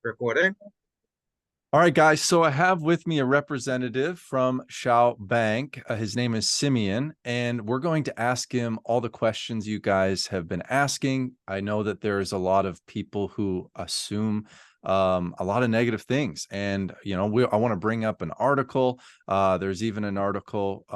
Recording. All right, guys. So I have with me a representative from Shao Bank. His name is Simeon, and we're going to ask him all the questions you guys have been asking. I know that there's a lot of people who assume a lot of negative things, and I want to bring up an article. There's even an article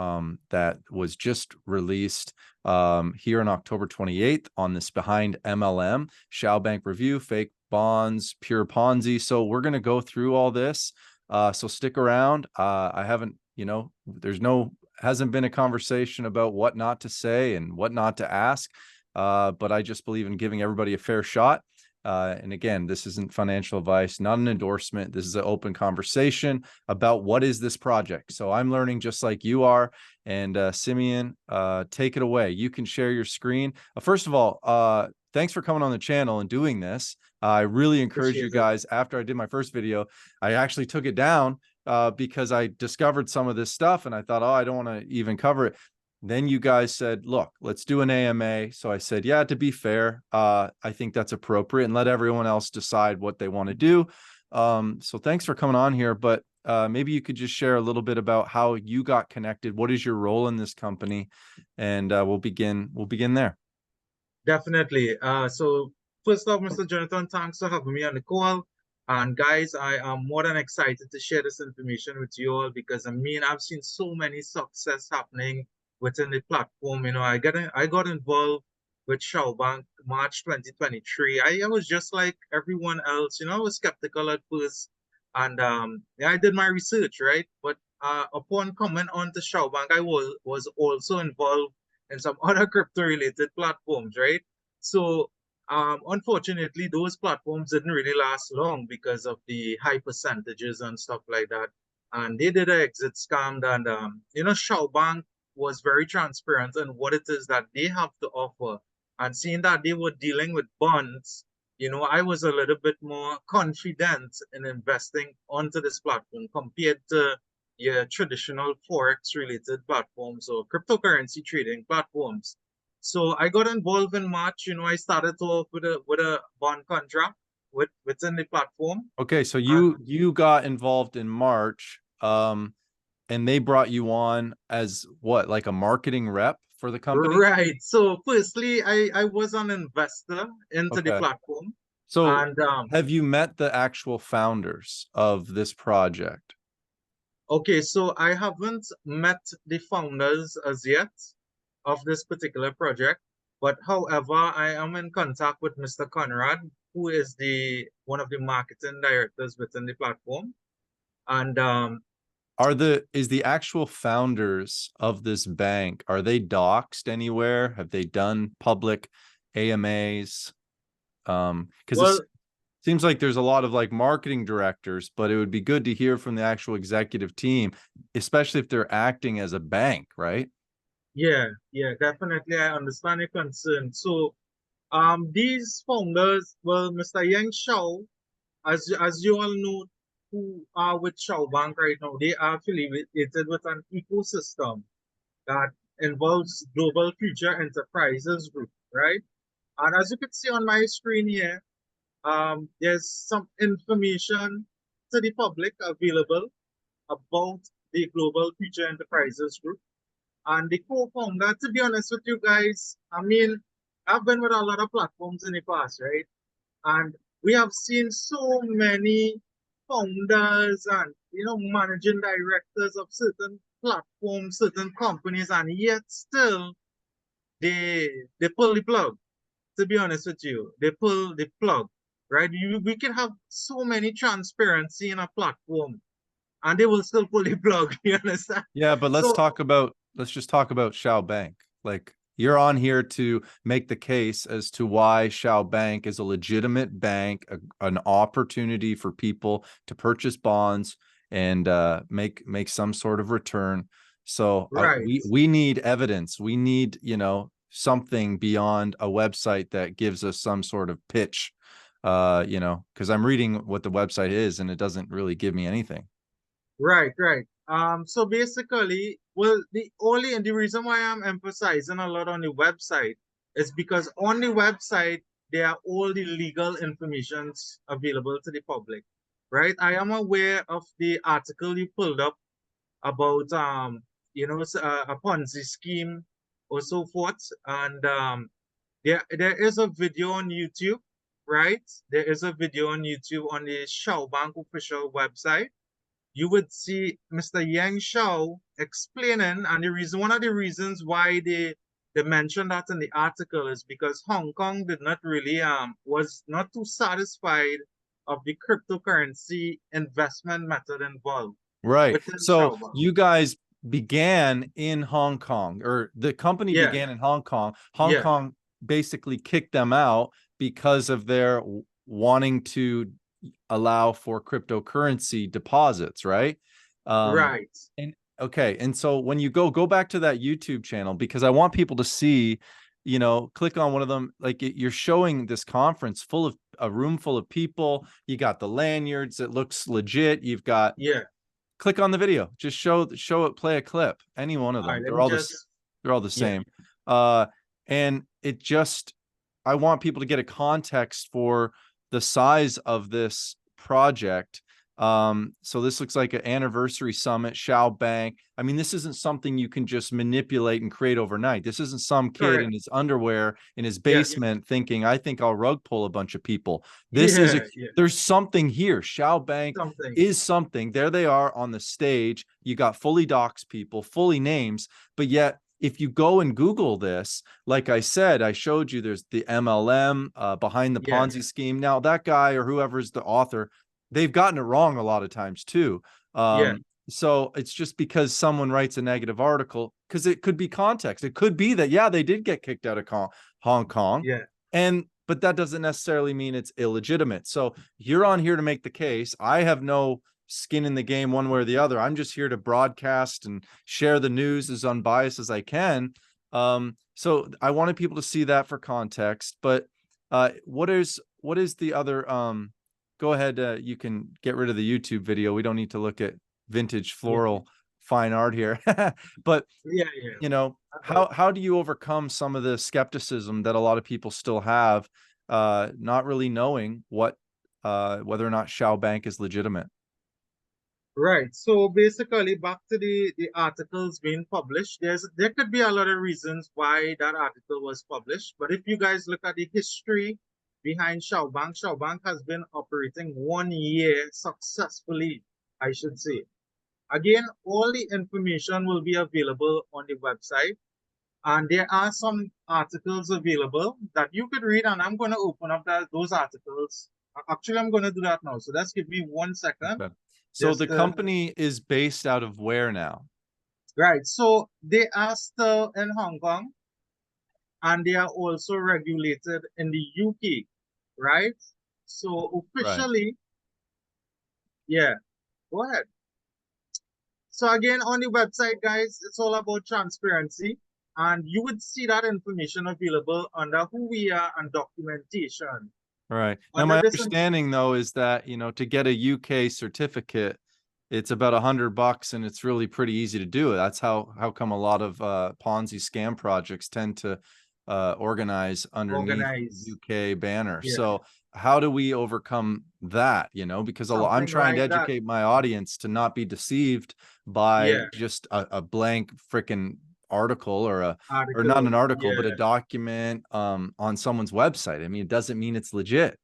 that was just released here on October 28th on this behind MLM Shao Bank review, fake bonds, pure Ponzi. So we're going to go through all this. So stick around. I haven't, hasn't been a conversation about what not to say and what not to ask. But I just believe in giving everybody a fair shot. And again, this isn't financial advice, not an endorsement. This is an open conversation about what is this project. So I'm learning just like you are. And Simeon, take it away. You can share your screen. First of all, thanks for coming on the channel and doing this. I really encourage you Appreciate it. guys. After I did my first video, I actually took it down because I discovered some of this stuff and I thought, oh, I don't want to even cover it. Then you guys said, look, let's do an AMA. So I said, yeah, to be fair, I think that's appropriate, and let everyone else decide what they want to do. So thanks for coming on here, but maybe you could just share a little bit about how you got connected. What is your role in this company? And we'll begin there. Definitely. So first off, Mr. Jonathan, thanks for having me on the call. And guys, I am more than excited to share this information with you all because I've seen so many success happening within the platform. I got involved with Shao Bank March 2023. I was just like everyone else, I was skeptical at first. And yeah, I did my research, right? But upon coming on to Shao Bank, I was also involved and some other crypto related platforms, right? So unfortunately, those platforms didn't really last long because of the high percentages and stuff like that. And they did an exit scam, and Shao Bank was very transparent in what it is that they have to offer. And seeing that they were dealing with bonds, I was a little bit more confident in investing onto this platform compared to your traditional forex related platforms or cryptocurrency trading platforms. So I got involved in March. I started off with a bond contract within the platform. Okay, so And you got involved in March, and they brought you on as what, like a marketing rep for the company? right. So firstly, I was an investor into the Okay. platform. So And have you met the actual founders of this project? okay, so I haven't met the founders as yet of this particular project, but however, I am in contact with Mr. Conrad, who is the one of the marketing directors within the platform. And Is the actual founders of this bank, are they doxed anywhere? Have they done public AMAs? Because well, it seems like there's a lot of like marketing directors, but it would be good to hear from the actual executive team, especially if they're acting as a bank, right? yeah, definitely, I understand your concern. So, these founders, well, Mr. Yang Shao, as you all know, who are with Shao Bank right now, they are affiliated with an ecosystem that involves Global Future Enterprises Group, right? And as you can see on my screen here, there's some information to the public available about the Global Future Enterprises Group. And the co-founder, to be honest with you guys, I've been with a lot of platforms in the past, right? And we have seen so many founders and managing directors of certain platforms, certain companies, and yet still they pull the plug. To be honest with you, they pull the plug, right? We can have so many transparency in a platform, and they will still pull the plug. You understand? Yeah, but So let's just talk about Shao Bank. Like, you're on here to make the case as to why Shao Bank is a legitimate bank, an opportunity for people to purchase bonds and make some sort of return. So right. we need evidence. We need, something beyond a website that gives us some sort of pitch. Because I'm reading what the website is and it doesn't really give me anything. Right. So basically, well, the reason why I'm emphasizing a lot on the website is because on the website there are all the legal informations available to the public, right? I am aware of the article you pulled up about a Ponzi scheme or so forth, and there is a video on YouTube, right? There is a video on YouTube on the Shao Bank official website. You would see Mr. Yang Shao explaining, and one of the reasons why they mentioned that in the article is because Hong Kong did not really was not too satisfied of the cryptocurrency investment method involved Right. within So Shao Bank. you guys began in Hong Kong, or the company Yeah, began in Hong Kong. Hong yeah, Kong basically kicked them out because of their wanting to allow for cryptocurrency deposits, right? right. And okay, and so when you go back to that YouTube channel, because I want people to see, click on one of them. Like you're showing this conference full of a room full of people. You got the lanyards. It looks legit. You've got Yeah. click on the video. Just show it, play a clip. Any one of All them. right, let They're me all just, they're all the yeah, same. And it just, I want people to get a context for the size of this project. So this looks like an anniversary summit, Shao Bank. I mean, this isn't something you can just manipulate and create overnight. This isn't some kid in correct. his underwear in his Yeah, basement thinking, I think I'll rug pull a bunch of people. This is yeah, yeah, there's something here. Shao Bank something. is something. There they are on the stage. You got fully doxed people, fully names, but yet if you go and Google this, like I said, I showed you there's the MLM behind the Yeah, Ponzi scheme. Now that guy or whoever's the author, they've gotten it wrong a lot of times too. yeah, So it's just because someone writes a negative article, because it could be context. It could be that, yeah, they did get kicked out of Hong Kong. yeah. But that doesn't necessarily mean it's illegitimate. So you're on here to make the case. I have no skin in the game one way or the other. I'm just here to broadcast and share the news as unbiased as I can. So I wanted people to see that for context. But what is the other? Go ahead. You can get rid of the YouTube video. We don't need to look at vintage floral fine art here. But Yeah, yeah. how do you overcome some of the skepticism that a lot of people still have, not really knowing what whether or not Shao Bank is legitimate? Right. So basically, back to the articles being published, there could be a lot of reasons why that article was published. But if you guys look at the history behind Shao Bank has been operating 1 year successfully, I should say. Again, all the information will be available on the website. And there are some articles available that you could read, and I'm going to open up those articles. Actually, I'm going to do that now. So just give me 1 second. Okay. So Just the company is based out of where now? right. So they are still in Hong Kong, and they are also regulated in the UK, right? So Right. officially, yeah, go ahead. So again, on the website, guys, it's all about transparency. And you would see that information available under who we are and documentation. Right. Now, Under my this, understanding though is that, to get a UK certificate, it's about $100 and it's really pretty easy to do it. That's how come a lot of Ponzi scam projects tend to organize underneath organize, UK banner. yeah, So how do we overcome that? Because I'm something trying to like that. educate my audience to not be deceived by Yeah, just a blank freaking article or not article, an article, but a yeah. document on someone's website. I mean, it doesn't mean it's legit.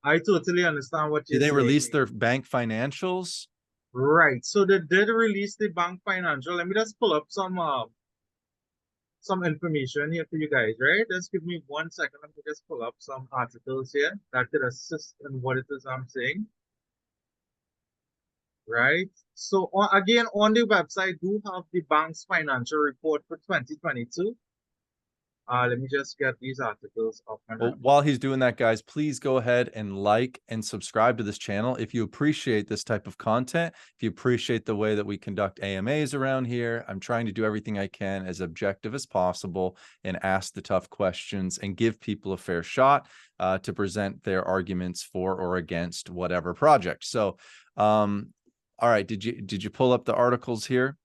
I totally understand what Do you're they release saying. their bank financials? Right. So they did release the bank financial. Let me just pull up some information here for you guys, right? Just give me 1 second. Let me just pull up some articles here that could assist in what it is I'm saying. Right. So again, on the website, do have the bank's financial report for 2022. Let me just get these articles up and Well, running. while he's doing that, guys, please go ahead and like and subscribe to this channel. If you appreciate this type of content, if you appreciate the way that we conduct AMAs around here, I'm trying to do everything I can as objective as possible and ask the tough questions and give people a fair shot to present their arguments for or against whatever project. So, all right, did you pull up the articles here?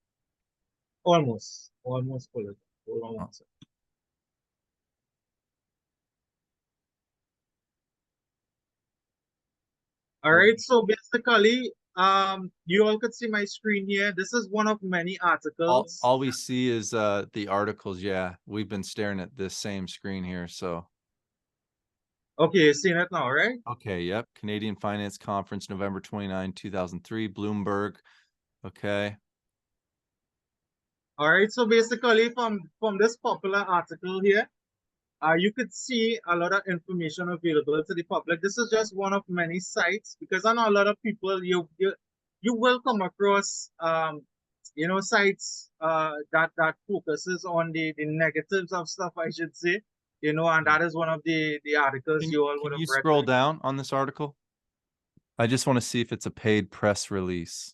Almost pull it. Hold on Oh. 1 second. All right, so basically, you all could see my screen here. This is one of many articles. All we see is the articles. Yeah, we've been staring at this same screen here. So Okay, you're seeing it now, right? okay, yep. Canadian Finance Conference, November 29, 2003, Bloomberg. Okay. All right, so basically from this popular article here, you could see a lot of information available to the public. This is just one of many sites because I know a lot of people you will come across sites that focuses on the negatives of stuff, I should say, and that is one of the articles you all would Can have you read. scroll down on this article? I just want to see if it's a paid press release.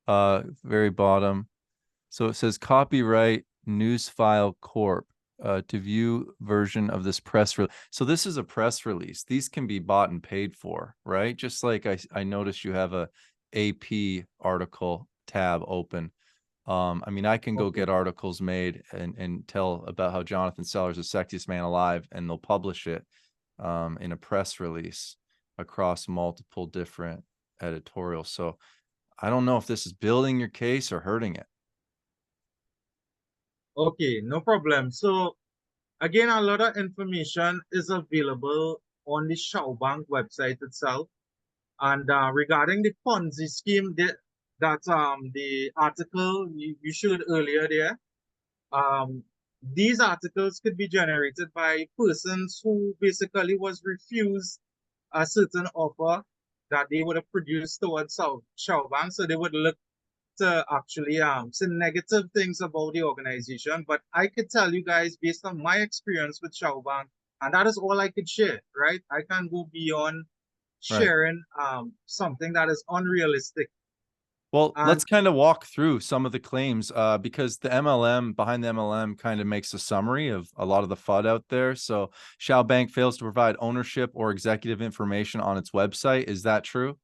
Very bottom. So it says copyright Newsfile Corp. To view version of this press release. So this is a press release. These can be bought and paid for, right? Just like I noticed you have a AP article tab open. I mean, I can go Okay. get articles made and tell about how Jonathan Sellers is the sexiest man alive, and they'll publish it in a press release across multiple different editorials. So I don't know if this is building your case or hurting it. Okay, no problem. So again, a lot of information is available on the Shao Bank website itself. And regarding the Ponzi scheme that the article you showed earlier there, these articles could be generated by persons who basically was refused a certain offer that they would have produced towards Shao Bank. So they would look to actually say negative things about the organization. But I could tell you guys based on my experience with Shao Bank, and that is all I could share, right? I can't go beyond Right. sharing something that is unrealistic. Well, And let's kind of walk through some of the claims because the MLM behind the MLM kind of makes a summary of a lot of the FUD out there. So Shao Bank fails to provide ownership or executive information on its website. Is that true?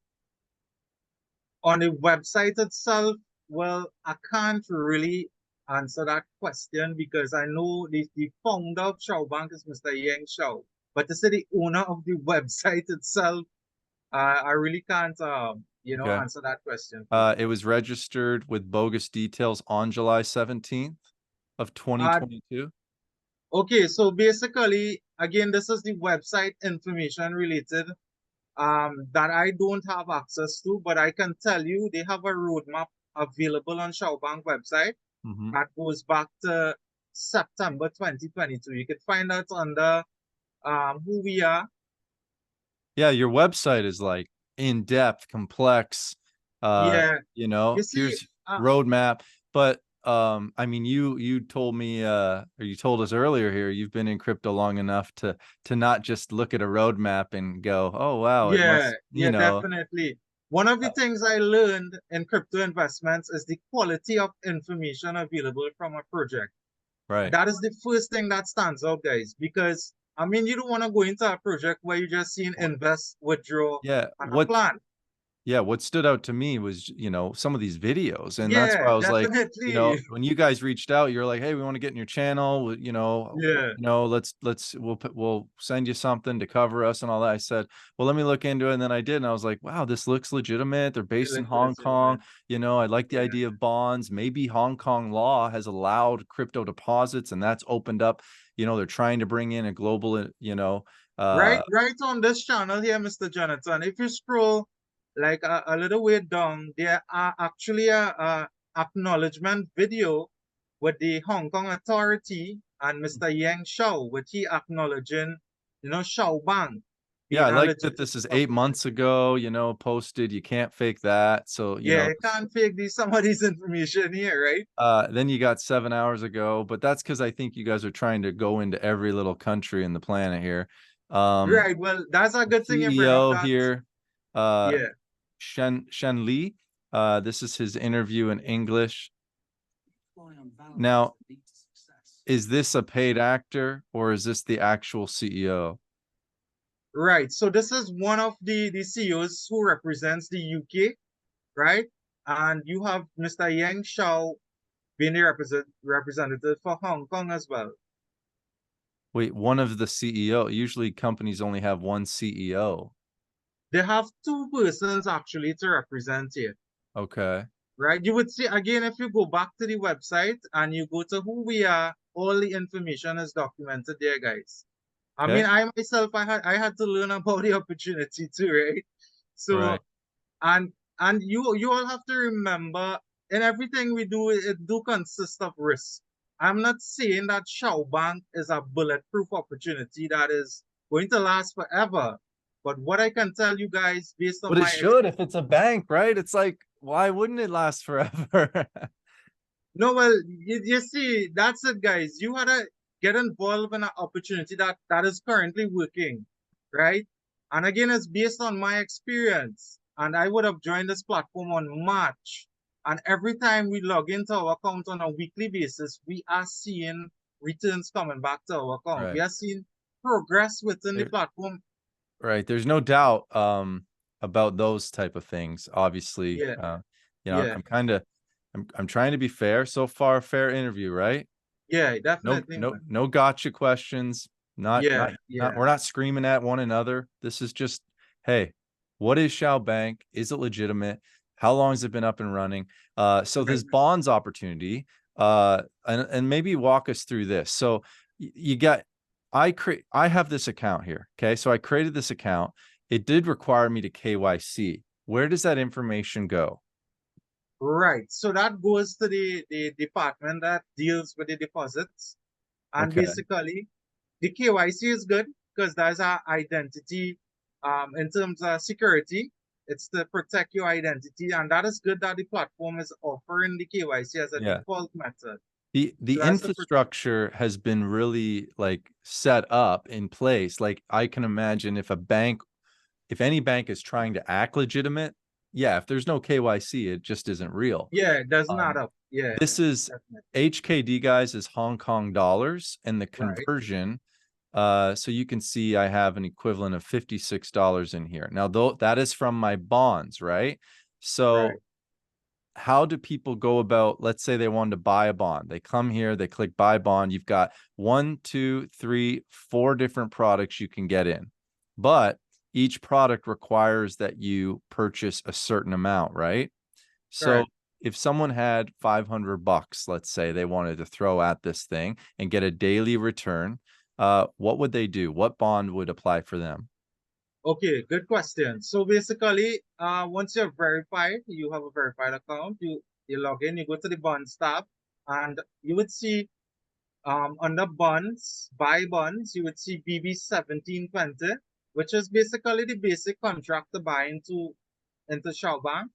on the website itself, well, I can't really answer that question because I know the founder of Shao Bank is Mr. Yang Shao. But to say the owner of the website itself, I really can't, Okay. answer that question for you. It was registered with bogus details on July 17th of Uh, 2022. okay, so basically, again, this is the website information related that I don't have access to, but I can tell you they have a roadmap available on Shao Bank website Mhm. that goes back to September 2022. You can find that under who we are. Yeah, your website is like in depth, complex. Yeah, you see, Here's roadmap. But I mean, you told me or you told us earlier here, you've been in crypto long enough to not just look at a roadmap and go, oh wow, it yeah, must, yeah, definitely. One of the things I learned in crypto investments is the quality of information available from a project. right. That is the first thing that stands out, guys, because I mean, you don't want to go into a project where you just see What- invest, withdraw, Yeah, and a plan. what stood out to me was, some of these videos. And that's why Yeah, I was like, definitely. when you guys reached out, you're like, hey, we want to get in your channel, Yeah, we'll send you something to cover us and all that. I said, well, let me look into it. And then I did. And I was like, wow, this looks legitimate. They're it based in looks Hong Kong. legitimate. I like the Yeah. idea of bonds. Maybe Hong Kong law has allowed crypto deposits and that's opened up, they're trying to bring in a global, Right, right on this channel here, Mr. Jonathan. If you scroll like a little way down, there are actually a acknowledgement video with the Hong Kong authority and Mr. Yang Shao, with he acknowledging, Shao Bank Yeah, being I a like that this legitimate is 8 publisher. months ago, posted. You can't fake that. So, Yeah, you can't fake some of these information here, right? then you got 7 hours ago, but that's because I think you guys are trying to go into every little country in the planet here. Right. Well, that's a good thing you bring up CEO that. here, uh, Yeah. Shen Li. This is his interview in English. Now, is this a paid actor or is this the actual CEO? Right. So this is one of the CEOs who represents the UK, right? And you have Mr. Yang Shao being the representative for Hong Kong as well. Wait, one of the CEO. Usually companies only have one CEO. they have two persons actually to represent you, Okay. right? You would see again if you go back to the website and you go to who we are, all the information is documented there, guys. I mean, Okay. I myself, I had to learn about the opportunity too, right? So Right. and you all have to remember in everything we do, it do consist of risk. I'm not saying that Shao Bank is a bulletproof opportunity that is going to last forever. But what I can tell you guys based on But it my should if it's a bank, right? It's like, why wouldn't it last forever? no, well, you see, that's it, guys. You had to get involved in an opportunity that is currently working, right? And again, it's based on my experience. And I would have joined this platform on March. And every time we log into our account on a weekly basis, we are seeing returns coming back to our account. We Right. are seeing progress within the There, platform. right. There's no doubt about those type of things. Obviously, Yeah, I'm yeah, kind of I'm trying to be fair. So far, fair interview, right? yeah, No, definitely, no, man. no gotcha questions. Not, Yeah, not, not. yeah, We're not screaming at one another. This is just, hey, what is Shao Bank? Is it legitimate? How long has it been up and running? So right. this bonds opportunity, and maybe walk us through this. So you got, I have this account here. Okay, so I created this account. It did require me to KYC. Where does that information go? Right. So that goes to the department that deals with the deposits. And Okay, basically, the KYC is good because that's our identity in terms of security. It's to protect your identity. And that is good that the platform is offering the KYC as a yeah. default method. The So that's to protect. infrastructure has been really like set up in place. Like I can imagine if any bank is trying to act legitimate, yeah, if there's no KYC, it just isn't real. Yeah, it doesn't add Um, up. Yeah, this is definitely. HKD, guys, is Hong Kong dollars, and the Right, conversion. So you can see I have an equivalent of $56 in here. Now, though that is from my bonds, right? right, So how do people go about, let's say they wanted to buy a bond, they come here, they click buy bond, you've got 1, 2, 3, 4 different products you can get in, but each product requires that you purchase a certain amount, right? So correct. if someone had $500, let's say they wanted to throw at this thing and get a daily return, what would they do? What bond would apply for them? Okay, good question. So basically, once you're verified, you have a verified account, you log in, you go to the bonds tab, and you would see under bonds, buy bonds, you would see BB 1720, which is basically the basic contract to buy into Shao Bank.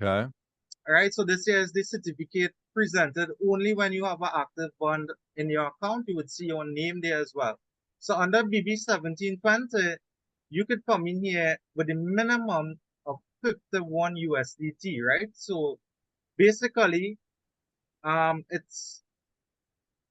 Okay. All right, so this here is the certificate presented only when you have an active bond in your account. You would see your name there as well. So under BB 1720, you could come in here with a minimum of 51 USDT, right? So basically, it's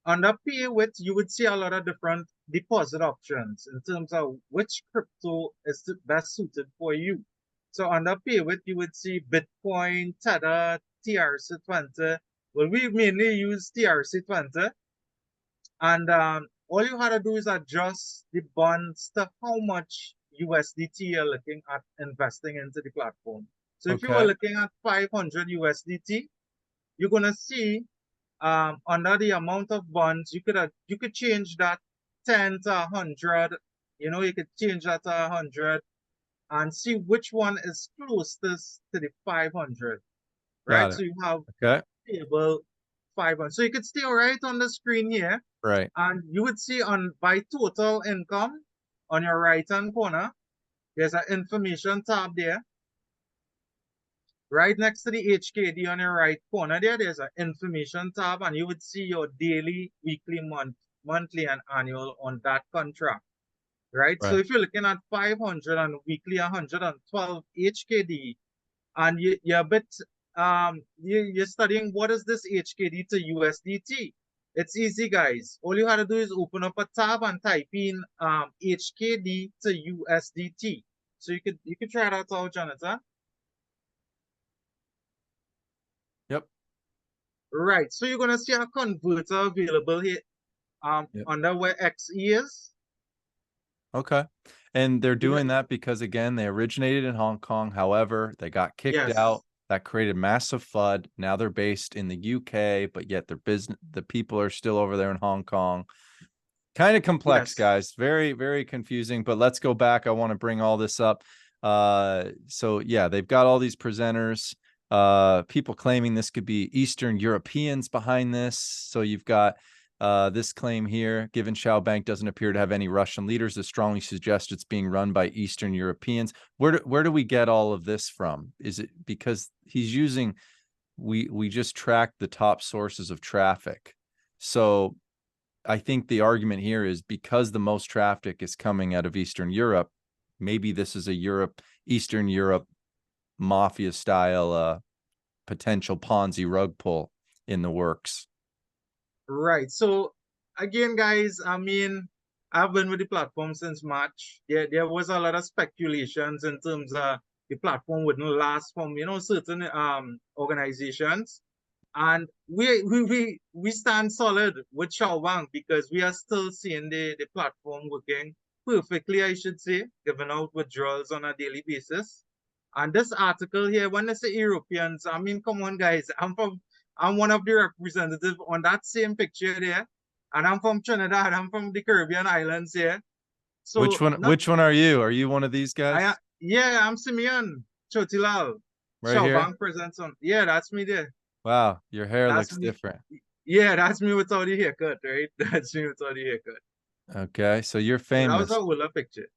under pay with, you would see a lot of different deposit options in terms of which crypto is the best suited for you. So under pay with, you would see Bitcoin, Tether, TRC20. Well, we mainly use TRC20. And all you had to do is adjust the bonds to how much USDT you're looking at investing into the platform. So if you were Okay. looking at 500 USDT, you're going to see under the amount of bonds, you could change that 10 to 100. You know, you could change that to 100 and see which one is closest to the 500, right? Got it. So you have Okay. table 500. So you could stay right on the screen here, Right. and you would see on by total income on your right hand corner, there's an information tab there. Right next to the HKD on your right corner there's an information tab, and you would see your daily, weekly, monthly, and annual on that contract. Right? So Right. if you're looking at 500 and weekly 112 HKD, and you're a bit you're studying what is this HKD to USDT. It's easy, guys. All you have to do is open up a tab and type in HKD to USDT. So you could try that out, Jonathan. Yep. Right. So you're gonna see a converter available here Yep. under where XE is. Okay. And they're Because, doing that because, again, they originated in Hong Kong. However, they got kicked out. yes, That created massive FUD. Now they're based in the UK, but yet their business, the people are still over there in Hong Kong. Kind of complex, yes. guys. Very, very confusing. But let's go back. I want to bring all this up. So yeah, they've got all these presenters. People claiming this could be Eastern Europeans behind this. So you've got this claim here: given Shao Bank doesn't appear to have any Russian leaders, this strongly suggests it's being run by Eastern Europeans. Where do we get all of this from? Is it because he's using, we just track the top sources of traffic? So I think the argument here is because the most traffic is coming out of Eastern Europe, maybe this is a Eastern Europe mafia style potential Ponzi rug pull in the works. Right. So again, guys, I mean, I've been with the platform since March. There was a lot of speculations in terms of the platform wouldn't last from, certain organizations. And we stand solid with Shao Bank because we are still seeing the platform working perfectly, I should say, giving out withdrawals on a daily basis. And this article here, when they say Europeans, I mean, come on, guys, I'm one of the representatives on that same picture there, and I'm from Trinidad. I'm from the Caribbean islands here. Which So one? not Which one are you? Are you one of these I guys yeah, I'm Simeon Chotilal. right Shao here? Bank presents on. Yeah, that's me there. Wow, your hair That's looks me. different. Yeah, that's me without the haircut, right? That's me without the haircut. Okay, so you're So that was a famous. older picture.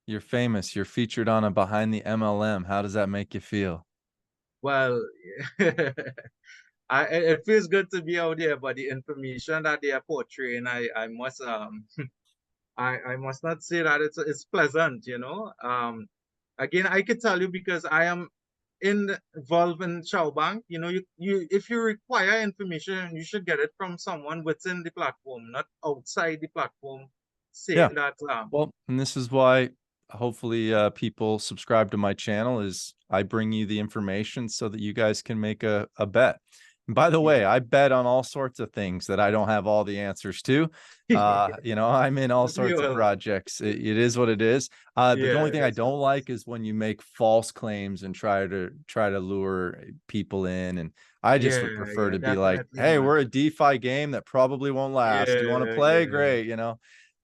You're famous. You're featured on a Behind the MLM. How does that make you feel? Well, it feels good to be out there, but the information that they are portraying, I must I must not say that it's pleasant, Again, I could tell you because I am involved in Shao Bank. You if you require information, you should get it from someone within the platform, not outside the platform. Yeah. Saying that Well, and this is why hopefully people subscribe to my channel, is I bring you the information so that you guys can make a bet. And by the way, yeah. I bet on all sorts of things that I don't have all the answers to. I'm in all We sorts of will. projects. It is what it is. But the Yeah, only it thing I is what don't it is. like is when you make false claims and try to lure people in. And I just would Yeah, prefer yeah, to be like, definitely hey, not. we're a DeFi game that probably won't last. Do you want to Yeah, play? yeah. Great,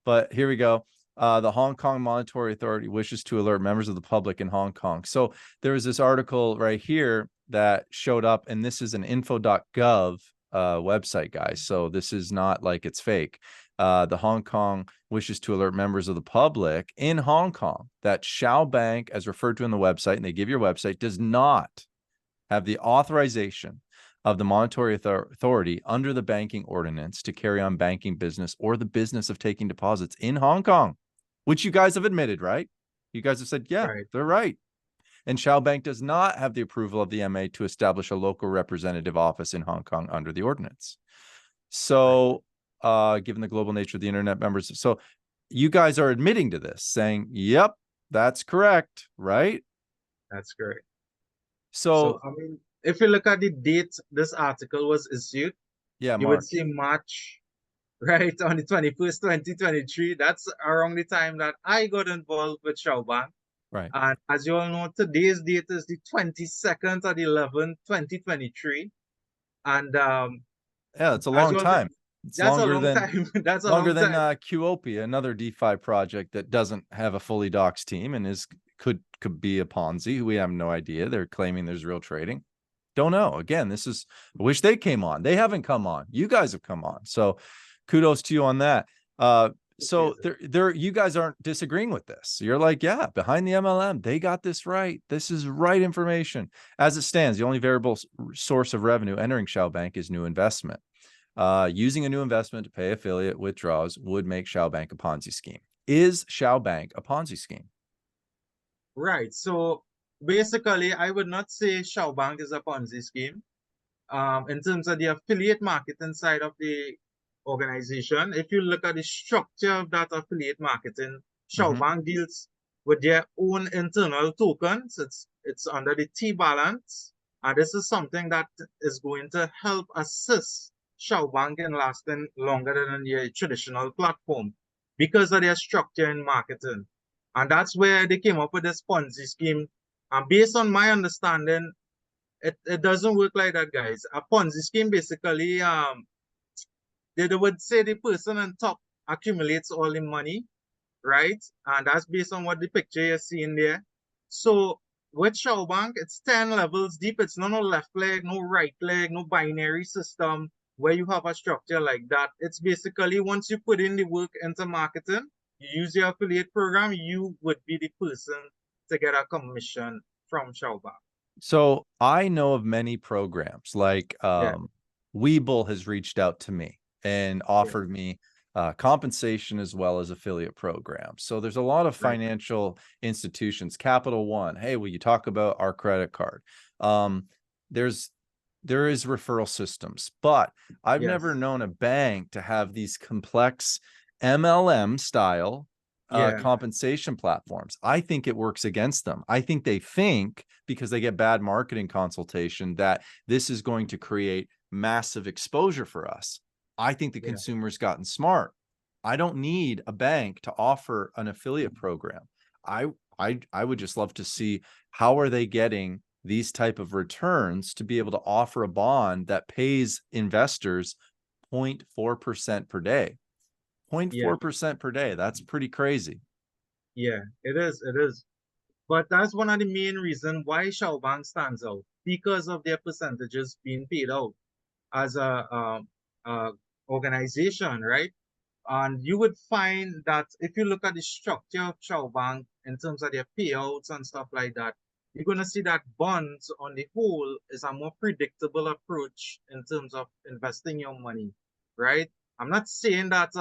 But here we go. The Hong Kong Monetary Authority wishes to alert members of the public in Hong Kong. So there was this article right here that showed up, and this is an info.gov website, guys. So this is not like it's fake. The Hong Kong wishes to alert members of the public in Hong Kong that Shao Bank, as referred to in the website, and they give your website, does not have the authorization of the Monetary Authority under the banking ordinance to carry on banking business or the business of taking deposits in Hong Kong, which you guys have admitted, right? You guys have said, yeah, Right, they're right. And Shao Bank does not have the approval of the MA to establish a local representative office in Hong Kong under the ordinance. right. So, given the global nature of the internet members, so you guys are admitting to this, saying, yep, that's correct, right? That's correct. So, So, I mean, if you look at the date this article was issued, yeah, you would March, see March, right, on the 21st, 2023. That's around the time that I got involved with Shao Bank. right. And as you all know, today's date is the 22nd of the 11th, 2023. And Yeah, it's a as long well, time. It's that's a long time. That's a longer long than time. Qopia, another DeFi project that doesn't have a fully doxed team and could be a Ponzi. We have no idea. They're claiming there's real trading. Don't know. Again, I wish they came on. They haven't come on. You guys have come on. So kudos to you on that. So you guys aren't disagreeing with this. You're like, yeah, behind the MLM, they got this right. This is right information. As it stands, the only variable source of revenue entering Shao Bank is new investment. Using a new investment to pay affiliate withdrawals would make Shao Bank a Ponzi scheme. Is Shao Bank a Ponzi scheme? Right. So basically, I would not say Shao Bank is a Ponzi scheme. In terms of the affiliate marketing side of the organization, if you look at the structure of that affiliate marketing, Shao Mm-hmm. Bank deals with their own internal tokens. It's under the T balance, and this is something that is going to help assist Shao Bank in lasting longer than your traditional platform because of their structure in marketing. And that's where they came up with this Ponzi scheme. And based on my understanding, it doesn't work like that, guys. A Ponzi scheme basically, they would say the person on top accumulates all the money, right? And that's based on what the picture you're seeing there. So with Shao Bank, it's 10 levels deep. It's not no left leg, no right leg, no binary system where you have a structure like that. It's basically once you put in the work into marketing, you use your affiliate program, you would be the person to get a commission from Shao Bank. So I know of many programs like Yeah, Webull has reached out to me and yeah, offered me compensation as well as affiliate programs. So there's a lot of right. financial institutions, Capital One. Hey, will you talk about our credit card? There's there is referral systems, but I've never Yes. known a bank to have these complex MLM style Yeah, compensation platforms. I think it works against them. I think they think because they get bad marketing consultation that this is going to create massive exposure for us. I think the yeah, consumer's gotten smart. I don't need a bank to offer an affiliate program. I would just love to see how are they getting these type of returns to be able to offer a bond that pays investors 0.4% per day. yeah, 0.4% per day. That's pretty crazy. yeah. It is. It is. But that's one of the main reasons why Shao Bank stands out because of their percentages being paid out as a organization, right? And you would find that if you look at the structure of Shao Bank in terms of their payouts and stuff like that, you're going to see that bonds on the whole is a more predictable approach in terms of investing your money, right? I'm not saying that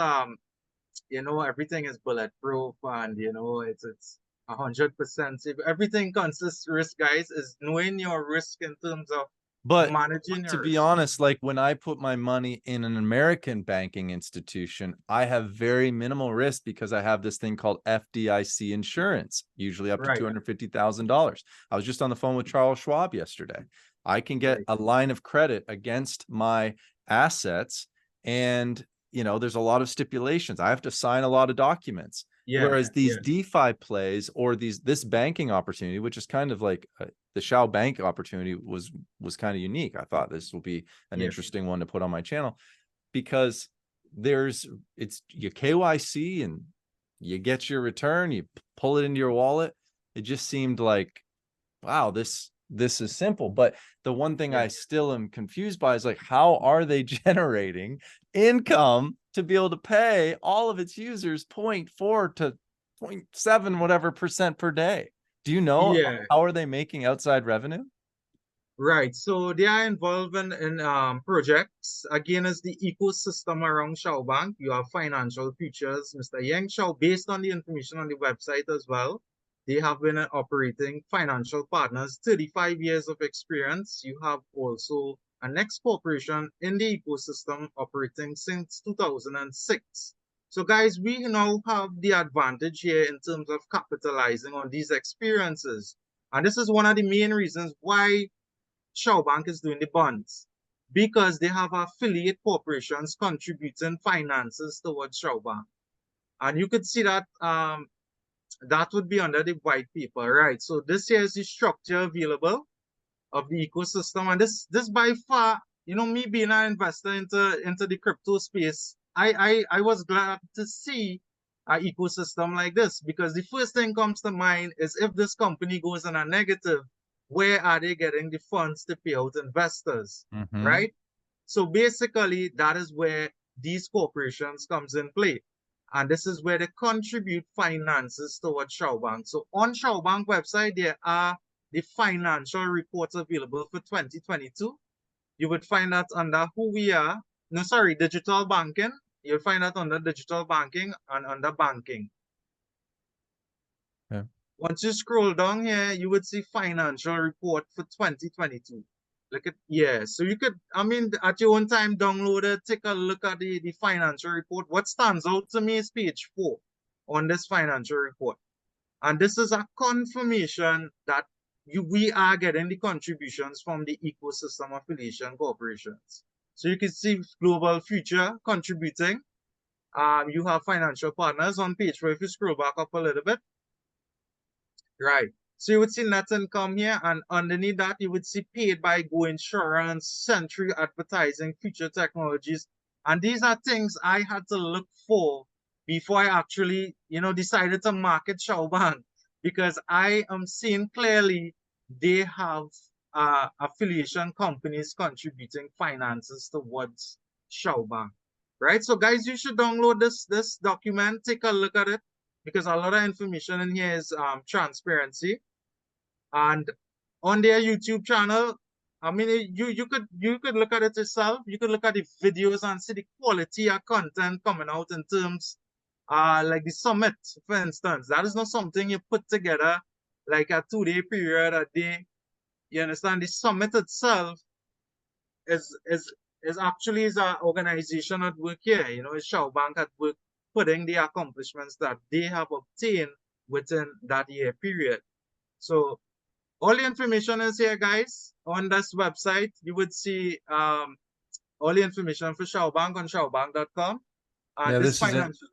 everything is bulletproof and it's 100% safe. Everything consists risk, guys, is knowing your risk in terms of But managing to your be risk. honest, like when I put my money in an American banking institution, I have very minimal risk because I have this thing called FDIC insurance, usually up to Right, $250,000. I was just on the phone with Charles Schwab yesterday. I can get right. a line of credit against my assets, and there's a lot of stipulations. I have to sign a lot of documents. Yeah, Whereas these yeah, DeFi plays or this banking opportunity, which is kind of like the Shao Bank opportunity was kind of unique. I thought this will be an yeah, interesting one to put on my channel because it's your KYC and you get your return, you pull it into your wallet. It just seemed like, wow, this is simple. But the one thing yeah, I still am confused by is like, how are they generating income to be able to pay all of its users 0.4 to 0.7 whatever percent per day? Do you know yeah. how are they making outside revenue? Right. So they are involved in projects. Again, as the ecosystem around Shao Bank, you have financial futures, Mr. Yang Shao, based on the information on the website as well. They have been operating financial partners, 35 years of experience. You have also a next corporation in the ecosystem operating since 2006. So guys, we now have the advantage here in terms of capitalizing on these experiences. And this is one of the main reasons why Shao Bank is doing the bonds because they have affiliate corporations contributing finances towards Shao Bank. And you could see that that would be under the white paper, right? So this here is the structure available of the ecosystem. And this by far, me being an investor into the crypto space, I was glad to see an ecosystem like this because the first thing comes to mind is if this company goes in a negative, where are they getting the funds to pay out investors, Mm-hmm. right? So basically, that is where these corporations comes in play. And this is where they contribute finances towards Shao Bank. So on Shao Bank website, there are the financial reports available for 2022. You would find that under who we are. No, sorry, digital banking. You'll find that under digital banking and under banking. Yeah. Once you scroll down here, you would see financial report for 2022. Look at, yeah, so you could, at your own time, download it, take a look at the financial report. What stands out to me is page 4 on this financial report. And this is a confirmation that we are getting the contributions from the ecosystem affiliation corporations. So you can see Global Future contributing. You have financial partners on page 4 if you scroll back up a little bit. Right. So you would see net income here, and underneath that, you would see paid by Go Insurance, Century Advertising, Future Technologies. And these are things I had to look for before I actually, decided to market Shao Bank, because I am seeing clearly they have affiliation companies contributing finances towards Shao Bank. Right. So guys, you should download this document, take a look at it, because a lot of information in here is transparency. And on their YouTube channel, I mean, you could look at it yourself. You could look at the videos and see the quality of content coming out in terms, like the summit, for instance. That is not something you put together like a 2-day period, a day. You understand? The summit itself is is is actually is an organization at work here. It's Shao Bank at work, putting the accomplishments that they have obtained within that year period. So all the information is here, guys. On this website, you would see all the information for Shao Bank on shaobank.com. Yeah, This this is it. financial,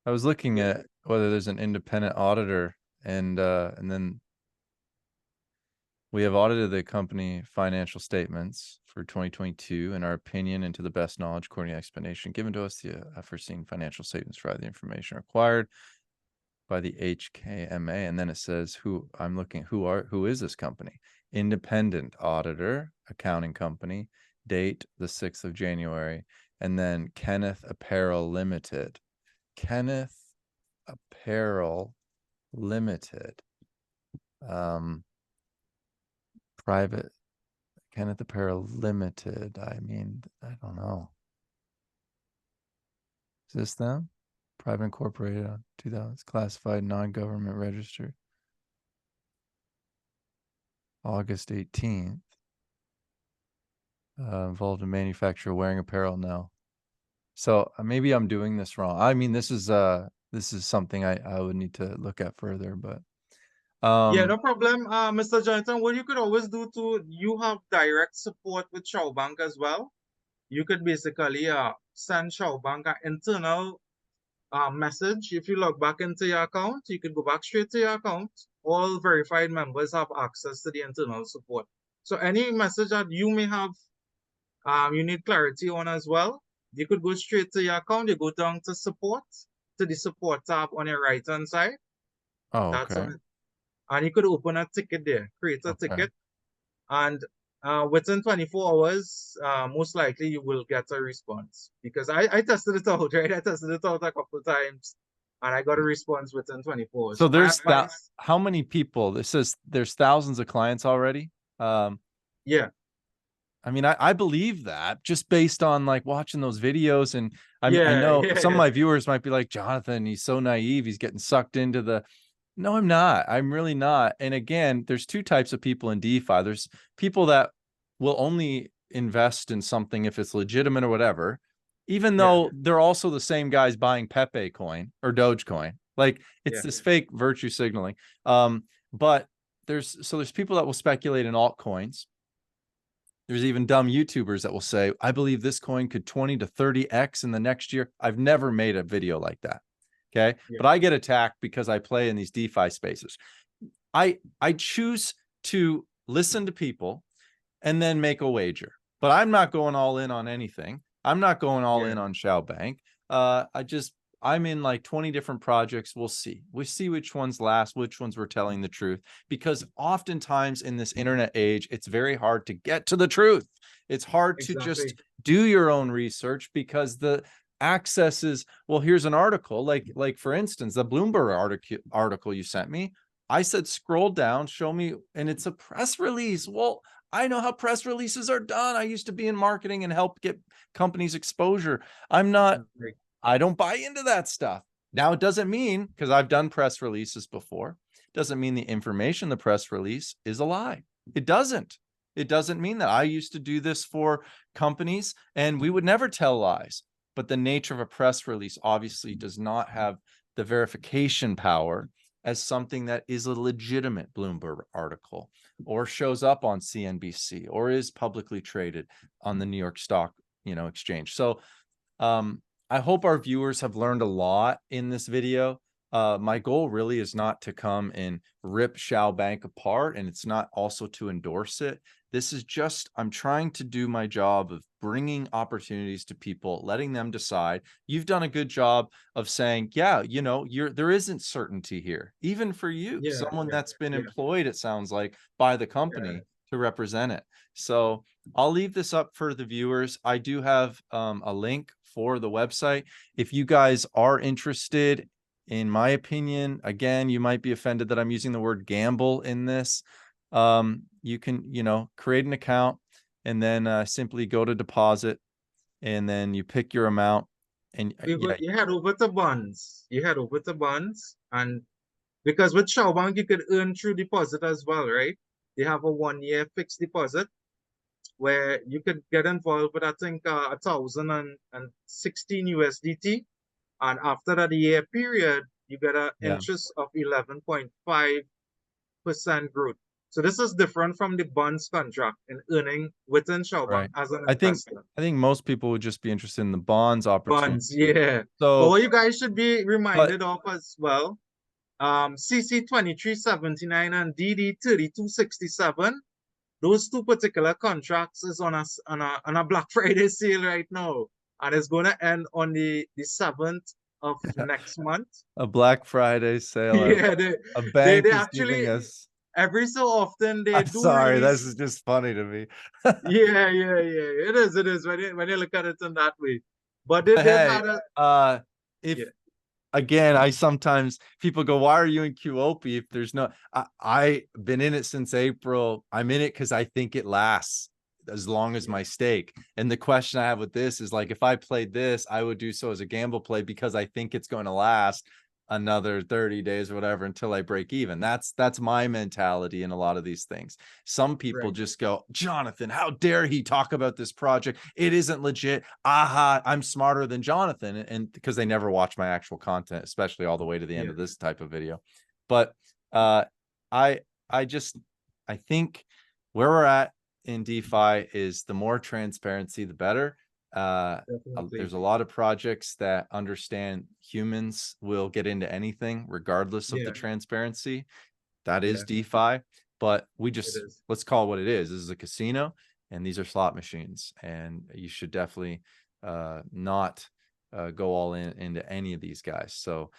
I was looking yeah, at whether there's an independent auditor, and then we have audited the company financial statements for 2022 in our opinion and to the best knowledge according to explanation given to us. The foreseen financial statements provide the information required by the HKMA. And then it says who is this company? Independent auditor, accounting company, date the 6th of January, and then Kenneth Apparel Limited. Kenneth Apparel Limited. Private Kenneth Apparel Limited. I mean, I don't know. Is this them? Private incorporated on 2000. It's classified non-government registered. August 18th. Involved in manufacture wearing apparel. No. So maybe I'm doing this wrong. I mean, this is something I would need to look at further, but yeah, no problem, Mr. Jonathan. What you could always do too, you have direct support with Shao Bank as well. You could basically send Shao Bank an internal message. If you log back into your account, you could go back straight to your account. All verified members have access to the internal support. So any message that you may have, you need clarity on as well, you could go straight to your account. You go down to support, to the support tab on your right hand side. oh, That's okay. on it. And you could open a ticket there, create a Okay. ticket, and within 24 hours, most likely you will get a response, because I tested it out, right? I tested it out a couple of times, and I got a response within 24 hours. So So my there's that. advice, How many people? This says there's thousands of clients already. yeah, I mean, I believe that just based on like watching those videos. And I yeah, know some of yeah, my viewers might be like, Jonathan, he's so naive. He's getting sucked into the, no, I'm not. I'm really not. And again, there's two types of people in DeFi. There's people that will only invest in something if it's legitimate or whatever, even yeah, though they're also the same guys buying Pepe coin or Dogecoin. Like it's yeah, this fake virtue signaling. But there's people that will speculate in altcoins. There's even dumb YouTubers that will say, I believe this coin could 20 to 30x in the next year. I've never made a video like that. Okay. yeah, But I get attacked because I play in these DeFi spaces. I choose to listen to people and then make a wager, but I'm not going all in on anything. I'm not going all yeah, in on Shao Bank. I'm in like 20 different projects. We'll see which ones last, which ones were telling the truth, because oftentimes in this internet age, it's very hard to get to the truth. It's hard to just exactly, do your own research because the access is, well, here's an article, like for instance, the Bloomberg article you sent me. I said, scroll down, show me, and it's a press release. Well, I know how press releases are done. I used to be in marketing and help get companies exposure. exactly, I don't buy into that stuff. Now, it doesn't mean, because I've done press releases before, doesn't mean the information in the press release is a lie. It doesn't. It doesn't mean that. I used to do this for companies and we would never tell lies. But the nature of a press release obviously does not have the verification power as something that is a legitimate Bloomberg article or shows up on CNBC or is publicly traded on the New York Stock, Exchange. So I hope our viewers have learned a lot in this video. My goal really is not to come and rip Shao Bank apart, and it's not also to endorse it. This is just, I'm trying to do my job of bringing opportunities to people, letting them decide. You've done a good job of saying, yeah, you know, there isn't certainty here, even for you, Yeah, someone yeah, that's been yeah, employed, it sounds like, by the yeah. company to represent it. So I'll leave this up for the viewers. I do have a link for the website. If you guys are interested, in my opinion, again, you might be offended that I'm using the word gamble in this. You can, you know, create an account and then simply go to deposit, and then you pick your amount. And yeah, You head over to bonds. You head over to bonds, and because with Shao Bank you could earn through deposit as well, right? They have a 1 year fixed deposit where you could get involved with, I think, 1,016 USDT, and after that year period, you get an yeah, interest of 11.5% growth. So this is different from the bonds contract in earning within Shao Bank right. as an I think investor. I think most people would just be interested in the bonds Bonds, opportunity. yeah. But So, what you guys should be but reminded of as well, CC 2379 and DD 3267. Those two particular contracts is on a Black Friday sale right now, and it's going to end on the 7th of next month. a Black Friday sale, Yeah, a bank they is giving actually us. every so often they I'm do sorry, this release. is just funny to me. Yeah. It is when you look at it in that way. But they did Hey, have a if yeah again, I sometimes people go, why are you in QOP if there's no, I been in it since April. I'm in it because I think it lasts as long as yeah my stake. And the question I have with this is like, if I played this, I would do so as a gamble play because I think it's going to last another 30 days or whatever until I break even. That's my mentality in a lot of these things. Some people right just go, Jonathan, how dare he talk about this project? It isn't legit. Aha, I'm smarter than Jonathan. And because they never watch my actual content, especially all the way to the end yeah of this type of video. But uh I I just I think where we're at in DeFi is the more transparency, the better. definitely There's a lot of projects that understand humans will get into anything regardless of the yeah transparency. That is yeah DeFi, but it is let's call it what it is. This is a casino and these are slot machines, and you should definitely not go all into any of these guys. So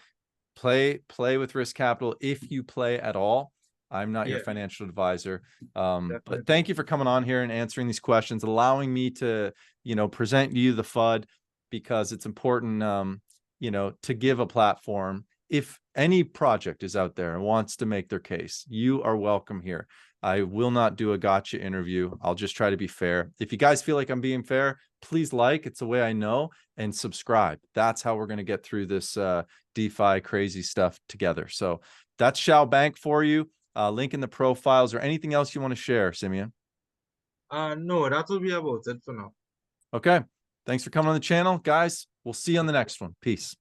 play with risk capital if you play at all. I'm not your yeah financial advisor. But definitely thank you for coming on here and answering these questions, allowing me to, you know, present you the FUD, because it's important, you know, to give a platform. If any project is out there and wants to make their case, you are welcome here. I will not do a gotcha interview. I'll just try to be fair. If you guys feel like I'm being fair, please like, it's the way I know, and subscribe. That's how we're going to get through this DeFi crazy stuff together. So that's Shao Bank for you. Link in the profiles, or anything else you want to share, Simeon. no, that will be about it for now. Okay. Thanks for coming on the channel, guys. We'll see you on the next one. Peace.